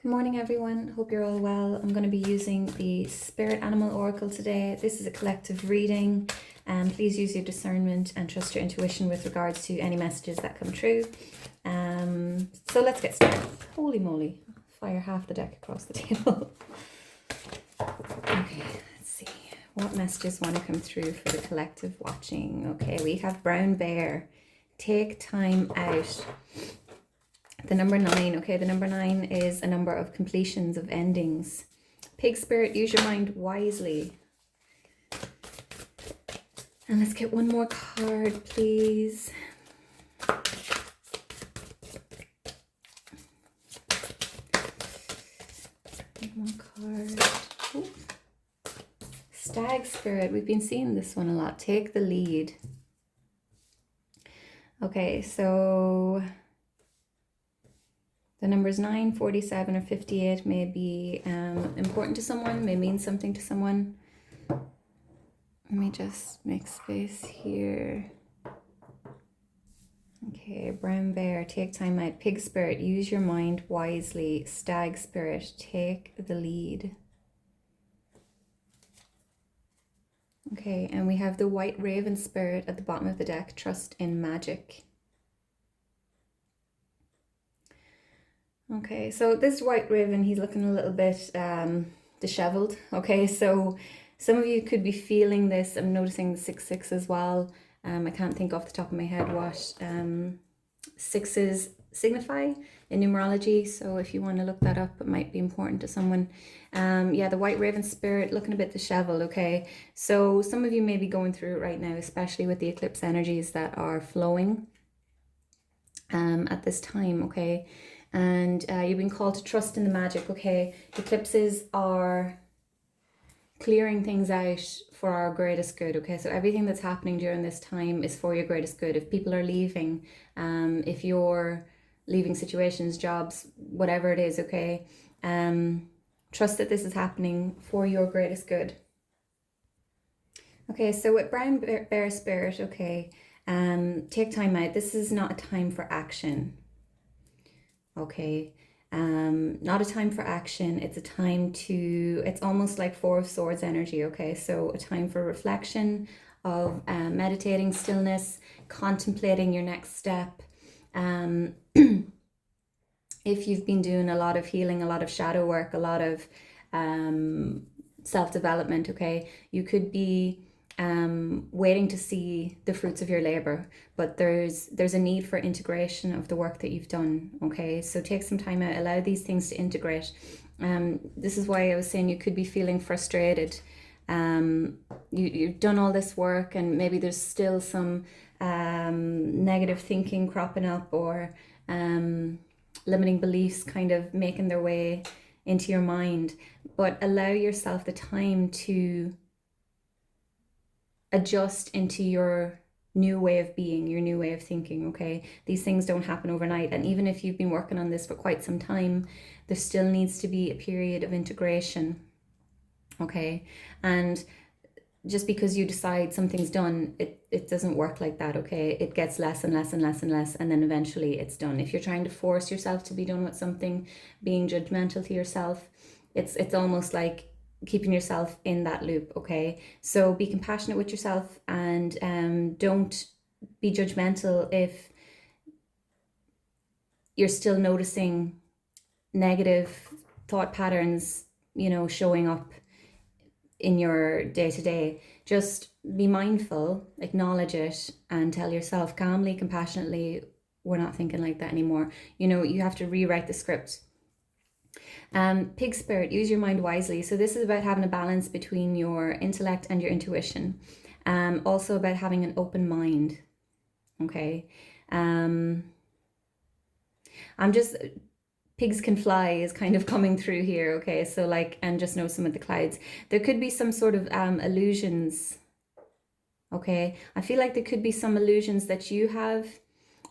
Good morning, everyone. Hope you're all well. I'm going to be using the Spirit Animal Oracle today. This is a collective reading, and please use your discernment and trust your intuition with regards to any messages that come through. So let's get started. Holy moly, fire half the deck across the table. Okay, let's see what messages want to come through for the collective watching. Okay, we have Brown Bear. Take time out. The number 9, okay, the number 9 is a number of completions, of endings. Pig Spirit, use your mind wisely. And let's get one more card, please. One more card. Ooh. Stag Spirit, we've been seeing this one a lot. Take the lead. Okay, so the numbers 9, 47, or 58 may be important to someone, may mean something to someone. Let me just make space here. Okay, Brown Bear, take time out. Pig Spirit, use your mind wisely. Stag Spirit, take the lead. Okay, and we have the White Raven Spirit at the bottom of the deck, trust in magic. Okay, so this White Raven, he's looking a little bit disheveled. Okay, so some of you could be feeling this. I'm noticing the 6-6 as well. I can't think off the top of my head what sixes signify in numerology. So if you want to look that up, it might be important to someone. Yeah, the White Raven Spirit looking a bit disheveled. Okay, so some of you may be going through it right now, especially with the eclipse energies that are flowing at this time. Okay. And you've been called to trust in the magic, okay? Eclipses are clearing things out for our greatest good, okay? So everything that's happening during this time is for your greatest good. If people are leaving, if you're leaving situations, jobs, whatever it is, okay? Trust that this is happening for your greatest good. Okay, so with Brown Bear Spirit, okay, take time out. This is not a time for action. Okay, not a time for action. It's a time to, it's almost like Four of Swords energy. Okay, so a time for reflection, of meditating, stillness, contemplating your next step. If you've been doing a lot of healing, a lot of shadow work, a lot of self-development, okay, you could be waiting to see the fruits of your labor, but there's a need for integration of the work that you've done. Okay, so take some time out, allow these things to integrate. This is why I was saying you could be feeling frustrated. You've done all this work and maybe there's still some negative thinking cropping up, or limiting beliefs kind of making their way into your mind, but allow yourself the time to adjust into your new way of being, your new way of thinking. Okay, these things don't happen overnight, and even if you've been working on this for quite some time, there still needs to be a period of integration. Okay, and just because you decide something's done, it doesn't work like that. Okay, it gets less and less and less and less, and then eventually it's done. If you're trying to force yourself to be done with something, being judgmental to yourself, it's almost like keeping yourself in that loop. Okay, so be compassionate with yourself, and don't be judgmental if you're still noticing negative thought patterns, showing up in your day-to-day. Just be mindful, acknowledge it, and tell yourself calmly, compassionately, we're not thinking like that anymore. You have to rewrite the script. Pig Spirit, use your mind wisely. So this is about having a balance between your intellect and your intuition. Also about having an open mind. Okay. Pigs can fly is kind of coming through here. Okay, so and just know some of the clouds. There could be some sort of illusions. Okay, I feel like there could be some illusions that you have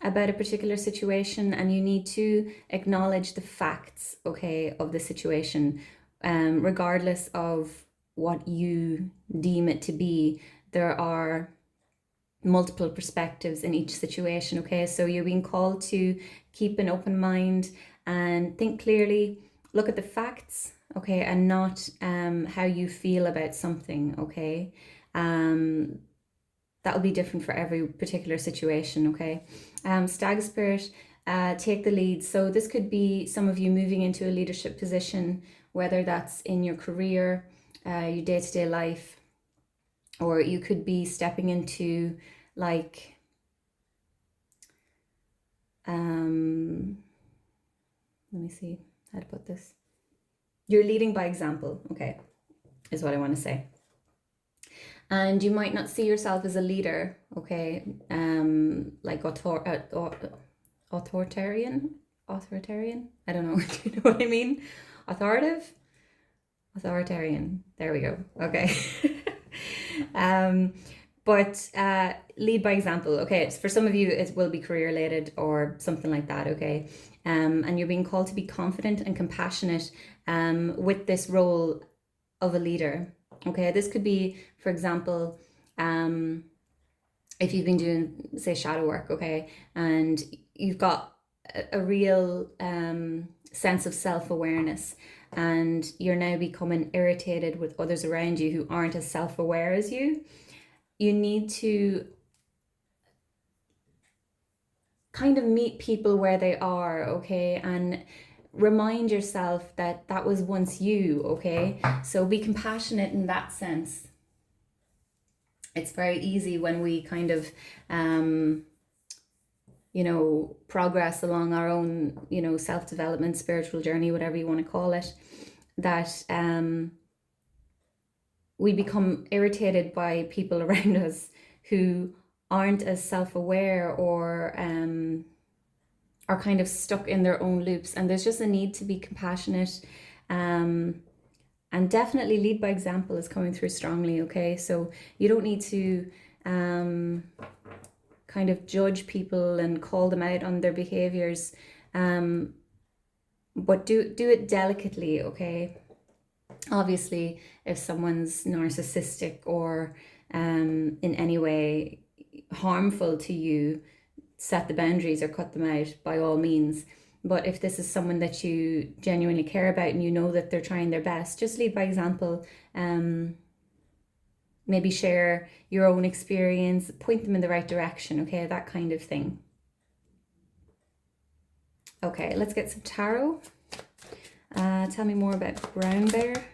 about a particular situation, and you need to acknowledge the facts, okay, of the situation, regardless of what you deem it to be. There are multiple perspectives in each situation. Okay, so you're being called to keep an open mind and think clearly, look at the facts, okay, and not how you feel about something, okay. That'll be different for every particular situation, okay. Stag spirit, take the lead. So this could be some of you moving into a leadership position, whether that's in your career, your day-to-day life, or you could be stepping into like let me see how to put this. You're leading by example, okay, is what I want to say. And you might not see yourself as a leader, okay, like authoritarian. I don't know. Do you know what I mean? Authoritarian. There we go. Okay. But lead by example. Okay, for some of you it will be career related or something like that. Okay, and you're being called to be confident and compassionate with this role of a leader. Okay, this could be, for example, if you've been doing, say, shadow work, okay, and you've got a real sense of self-awareness, and you're now becoming irritated with others around you who aren't as self-aware as you. You need to kind of meet people where they are, okay, and remind yourself that that was once you, okay. So be compassionate in that sense. It's very easy when we kind of progress along our own, self-development, spiritual journey, whatever you want to call it, that we become irritated by people around us who aren't as self-aware or are kind of stuck in their own loops. And there's just a need to be compassionate, and definitely lead by example is coming through strongly, okay. So you don't need to kind of judge people and call them out on their behaviors, but do it delicately, okay. Obviously, if someone's narcissistic or in any way harmful to you, set the boundaries or cut them out by all means. But if this is someone that you genuinely care about and you know that they're trying their best, just lead by example. Maybe share your own experience, point them in the right direction, okay, that kind of thing. Okay, let's get some tarot. Tell me more about Brown Bear,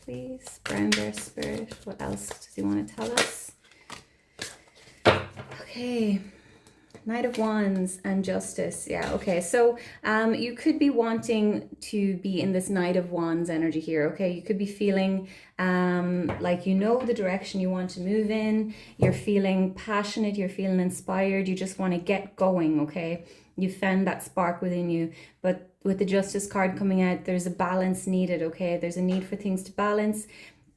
please. Brown Bear Spirit, what else does he want to tell us? Okay, Knight of Wands and Justice. Yeah, okay. So you could be wanting to be in this Knight of Wands energy here, okay? You could be feeling like you know the direction you want to move in. You're feeling passionate. You're feeling inspired. You just want to get going, okay? You found that spark within you. But with the Justice card coming out, there's a balance needed, okay? There's a need for things to balance.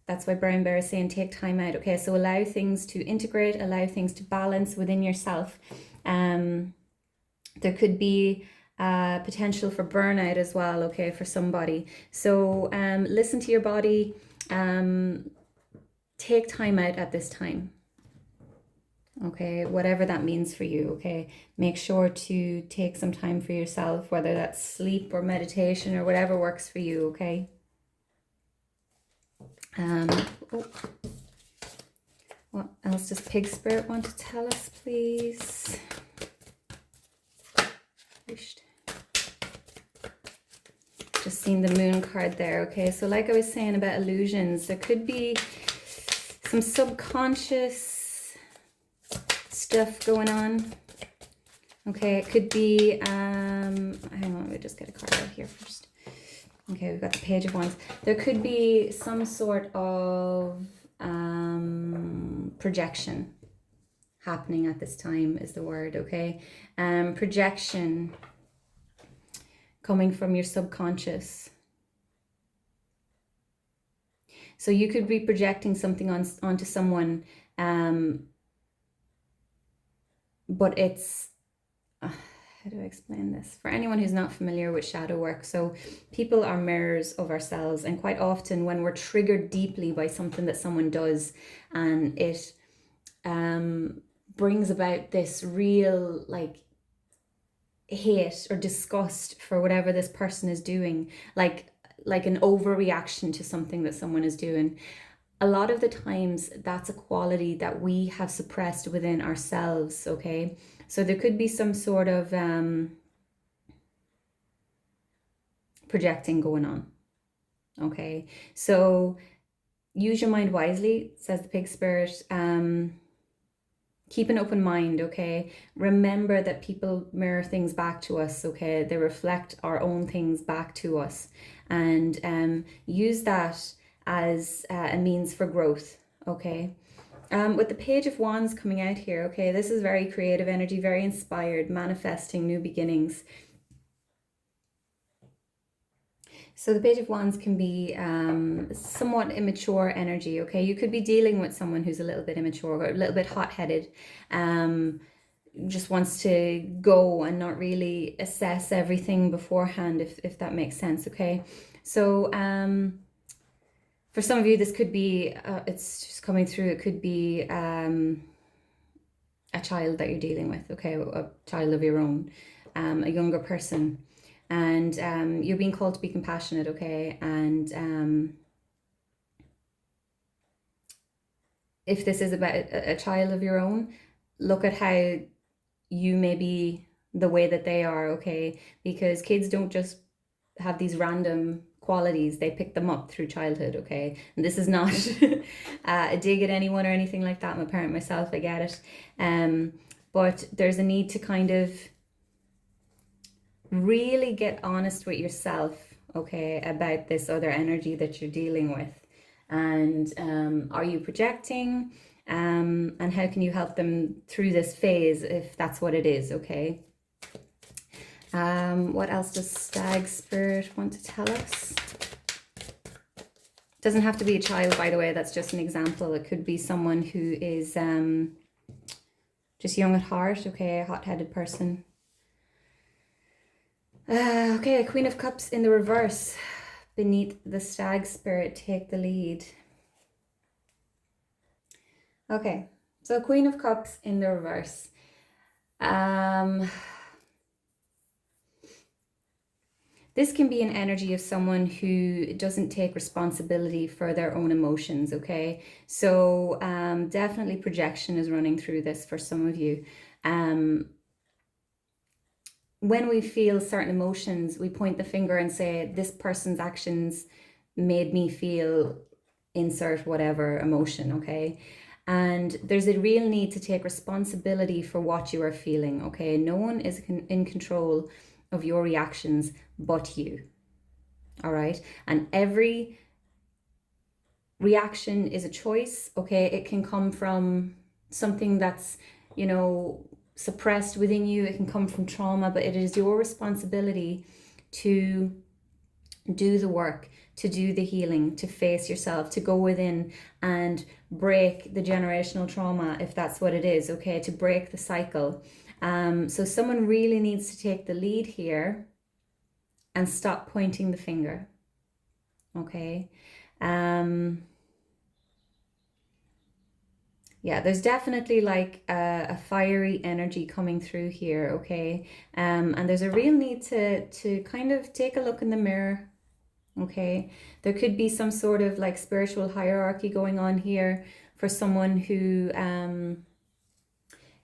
That's why Brown Bear is saying take time out, okay? So allow things to integrate, allow things to balance within yourself. There could be potential for burnout as well, okay, for somebody. So listen to your body. Take time out at this time. Okay, whatever that means for you, okay? Make sure to take some time for yourself, whether that's sleep or meditation or whatever works for you, okay? What else does Pig Spirit want to tell us, please? Just seen the Moon card there, okay? So like I was saying about illusions, there could be some subconscious stuff going on. Okay, it could be, hang on, let me just get a card out here first. Okay, we've got the Page of Wands. There could be some sort of projection happening at this time is the word, okay? Projection coming from your subconscious. So you could be projecting something onto someone, but it's... how do I explain this? For anyone who's not familiar with shadow work, so people are mirrors of ourselves, and quite often when we're triggered deeply by something that someone does, and it brings about this real like hate or disgust for whatever this person is doing, like like an overreaction to something that someone is doing. A lot of the times that's a quality that we have suppressed within ourselves, okay? So there could be some sort of projecting going on, okay? So use your mind wisely, says the pig spirit. Keep an open mind, okay? Remember that people mirror things back to us, okay? They reflect our own things back to us. And use that as a means for growth, okay? With the Page of Wands coming out here, okay, this is very creative energy, very inspired, manifesting new beginnings. So the Page of Wands can be somewhat immature energy, okay? You could be dealing with someone who's a little bit immature or a little bit hot-headed, just wants to go and not really assess everything beforehand, if that makes sense, okay? So for some of you, this could be, it's just coming through, it could be a child that you're dealing with, okay? A child of your own, a younger person. And you're being called to be compassionate, okay? And if this is about a child of your own, look at how you may be the way that they are, okay? Because kids don't just have these random qualities, they pick them up through childhood, okay? And this is not a dig at anyone or anything like that. I'm a parent myself, I get it. But there's a need to kind of really get honest with yourself, okay, about this other energy that you're dealing with. And are you projecting? And how can you help them through this phase if that's what it is, okay? What else does Stag Spirit want to tell us? Doesn't have to be a child, by the way, that's just an example. It could be someone who is just young at heart, okay, a hot-headed person. Okay, Queen of Cups in the reverse. Beneath the Stag Spirit, take the lead. Okay, so Queen of Cups in the reverse. This can be an energy of someone who doesn't take responsibility for their own emotions, okay? So definitely projection is running through this for some of you. When we feel certain emotions, we point the finger and say, this person's actions made me feel insert whatever emotion, okay? And there's a real need to take responsibility for what you are feeling, okay? No one is in control of your reactions but you, all right? And every reaction is a choice, okay? It can come from something that's, you know, suppressed within you. It can come from trauma, but it is your responsibility to do the work, to do the healing, to face yourself, to go within and break the generational trauma, if that's what it is, okay, to break the cycle. So someone really needs to take the lead here and stop pointing the finger, okay? Yeah, there's definitely like a fiery energy coming through here, okay? And there's a real need to kind of take a look in the mirror, okay? There could be some sort of like spiritual hierarchy going on here for someone who,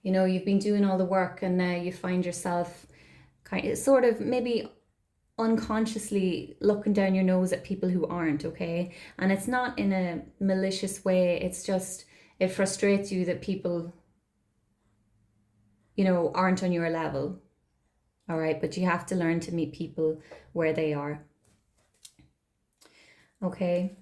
you know, you've been doing all the work and now you find yourself kind of sort of maybe unconsciously looking down your nose at people who aren't, okay? And it's not in a malicious way, it's just, it frustrates you that people, you know, aren't on your level, all right? But you have to learn to meet people where they are, okay?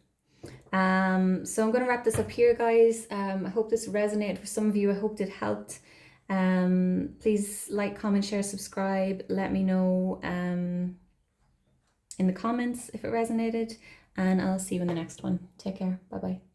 So I'm going to wrap this up here, guys. I hope this resonated for some of you. I hope it helped. Please like, comment, share, subscribe. Let me know in the comments if it resonated, and I'll see you in the next one. Take care. Bye-bye.